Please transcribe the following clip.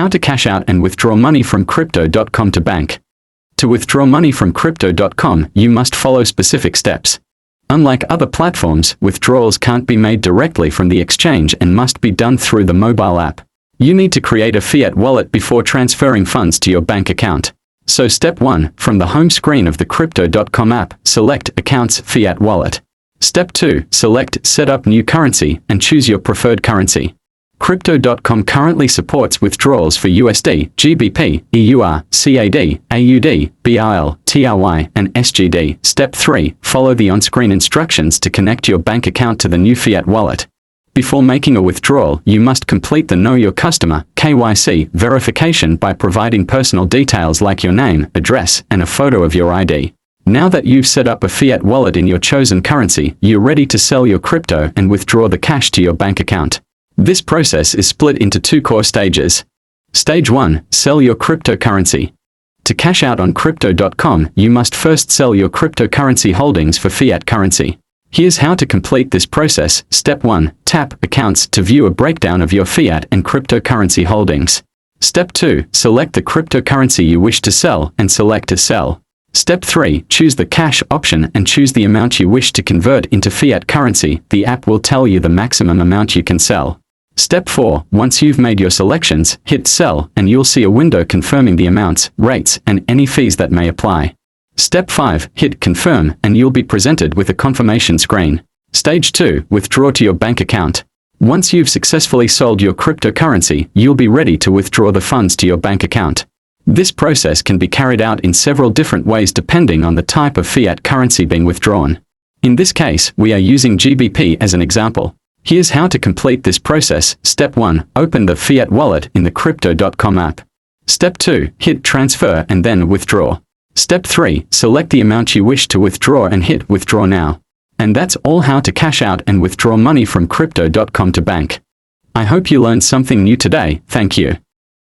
how to cash out and withdraw money from Crypto.com to bank. To withdraw money from Crypto.com, you must follow specific steps. Unlike other platforms, withdrawals can't be made directly from the exchange and must be done through the mobile app. You need to create a fiat wallet before transferring funds to your bank account. So step 1, from the home screen of the Crypto.com app, select Accounts Fiat Wallet. Step 2, select Set up New Currency and choose your preferred currency. Crypto.com currently supports withdrawals for USD, GBP, EUR, CAD, AUD, BRL, TRY, and SGD. Step 3, follow the on-screen instructions to connect your bank account to the new fiat wallet. Before making a withdrawal, you must complete the Know Your Customer (KYC) verification by providing personal details like your name, address, and a photo of your ID. Now that you've set up a fiat wallet in your chosen currency, you're ready to sell your crypto and withdraw the cash to your bank account. This process is split into 2 core stages. Stage 1, sell your cryptocurrency. To cash out on Crypto.com, you must first sell your cryptocurrency holdings for fiat currency. Here's how to complete this process. Step 1, tap Accounts to view a breakdown of your fiat and cryptocurrency holdings. Step 2, select the cryptocurrency you wish to sell and select to sell. Step 3, choose the cash option and choose the amount you wish to convert into fiat currency. The app will tell you the maximum amount you can sell. Step 4, once you've made your selections, hit sell and you'll see a window confirming the amounts, rates, and any fees that may apply. Step 5, hit confirm and you'll be presented with a confirmation screen. Stage 2, withdraw to your bank account. Once you've successfully sold your cryptocurrency, you'll be ready to withdraw the funds to your bank account. This process can be carried out in several different ways depending on the type of fiat currency being withdrawn. In this case, we are using GBP as an example. Here's how to complete this process. Step 1, open the fiat wallet in the Crypto.com app. Step 2, hit transfer and then withdraw. Step 3, select the amount you wish to withdraw and hit withdraw now. And that's all how to cash out and withdraw money from Crypto.com to bank. I hope you learned something new today. Thank you.